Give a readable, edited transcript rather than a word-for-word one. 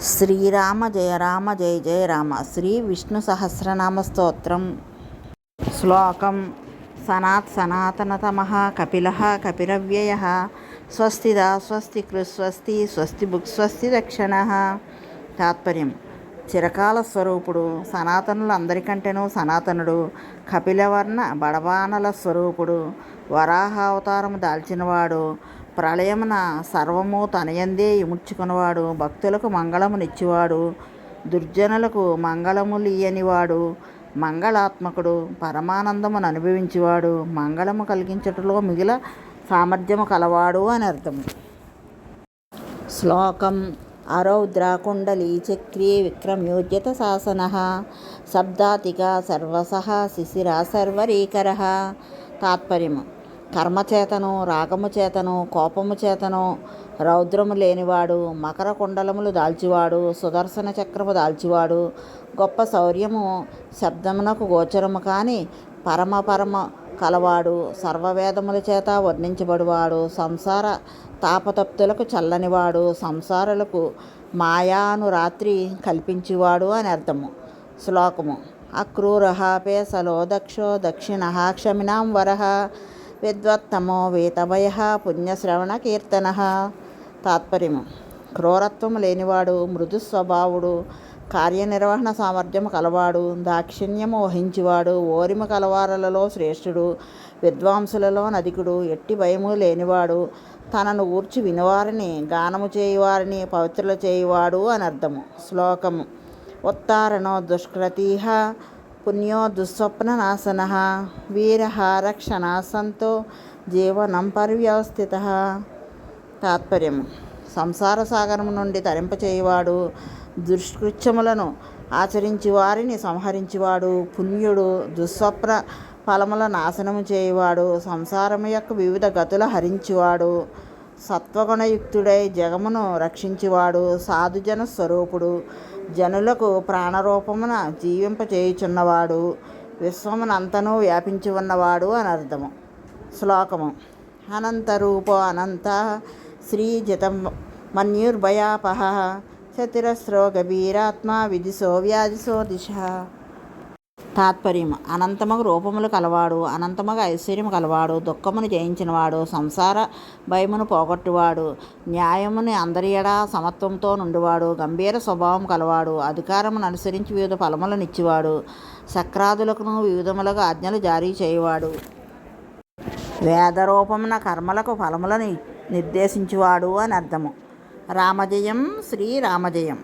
శ్రీరామ జయ రామ జయ జయ రామ. శ్రీ విష్ణు సహస్రనామ స్తోత్రం. శ్లోకం. సనాతనతమః కపిలః కపిరవ్యయః స్వస్తిదా స్వస్తి కృస్వస్తి స్వస్తి బుక్ స్వస్తి దక్షిణః. తాత్పర్యం. చిరకాల స్వరూపుడు, సనాతనులు అందరికంటేనూ సనాతనుడు, కపిలవర్ణ బడబానల స్వరూపుడు, వరాహావతారము దాల్చినవాడు, ప్రళయమున సర్వము తనయందే ఇముడ్చుకున్నవాడు, భక్తులకు మంగళమునిచ్చువాడు, దుర్జనులకు మంగళములియనివాడు, మంగళాత్మకుడు, పరమానందమును అనుభవించేవాడు, మంగళము కలిగించుటలో మిగిల సామర్థ్యము కలవాడు అని అర్థం. శ్లోకం. అరౌద్రాకుండలీ చక్రీ విక్రమ్యోజ్యత శాసనః శబ్దాతిగా సర్వసః శిశిరా సర్వరీకరః. తాత్పర్యము. కర్మచేతను, రాగము చేతను, కోపము చేతను రౌద్రము లేనివాడు, మకర కుండలములు దాల్చివాడు, సుదర్శన చక్రము దాల్చివాడు, గొప్ప శౌర్యము శబ్దమునకు గోచరము కాని పరమ కలవాడు, సర్వవేదముల చేత వర్ణించబడివాడు, సంసార తాపతప్తులకు చల్లనివాడు, సంసారులకు మాయానురాత్రి కల్పించేవాడు అని అర్థము. శ్లోకము. అక్రూరః పేసలో దక్షో దక్షిణః క్షమినాం వరః విద్వత్తమో వేతభయః పుణ్యశ్రవణ కీర్తనః. తాత్పర్యము. క్రూరత్వము లేనివాడు, మృదు స్వభావుడు, కార్యనిర్వహణ సామర్థ్యము కలవాడు, దాక్షిణ్యము వహించేవాడు, ఓరిమ కలవారలలో శ్రేష్ఠుడు, విద్వాంసులలో నధికుడు, ఎట్టి భయము లేనివాడు, తనను గూర్చి వినివారిని గానము చేయువారిని పవిత్రులు చేయువాడు అని అర్థము. శ్లోకము. ఉత్తారణో దుష్కృతీః పుణ్యో దుస్వప్ననాశనః వీరః రక్షణా సంతో జీవనం పరివ్యవస్థితః. తాత్పర్యము. సంసార సాగరము నుండి తరింపచేయువాడు, దుష్కృత్యములను ఆచరించి వారిని సంహరించేవాడు, పుణ్యుడు, దుస్వప్న ఫలముల నాశనము చేయువాడు, సంసారము యొక్క వివిధ గతుల హరించువాడు, సత్వగుణయుక్తుడై జగమును రక్షించువాడు, సాధుజన స్వరూపుడు, జనులకు ప్రాణరూపమున జీవింపచేయుచున్నవాడు, విశ్వమునంతనూ వ్యాపించి ఉన్నవాడు అని అర్థము. శ్లోకము. అనంతరూపో అనంత శ్రీజితం మన్యుర్భయాపహః చతురస్రో గభీరాత్మా విదిశో వ్యాధిశో దిశ. తాత్పర్యము. అనంతమగు రూపములు కలవాడు, అనంతమగు ఐశ్వర్యము కలవాడు, దుఃఖమును జయించినవాడు, సంసార భయమును పోగొట్టువాడు, న్యాయముని అందరి ఎడా సమత్వంతో నుండివాడు, గంభీర స్వభావం కలవాడు, అధికారమును అనుసరించి వివిధ ఫలములనిచ్చేవాడు, సక్రాదులకును వివిధములుగా ఆజ్ఞలు జారీ చేయువాడు, వేదరూపమున కర్మలకు ఫలములను నిర్దేశించువాడు అని అర్థము. రామజయం. శ్రీరామజయం.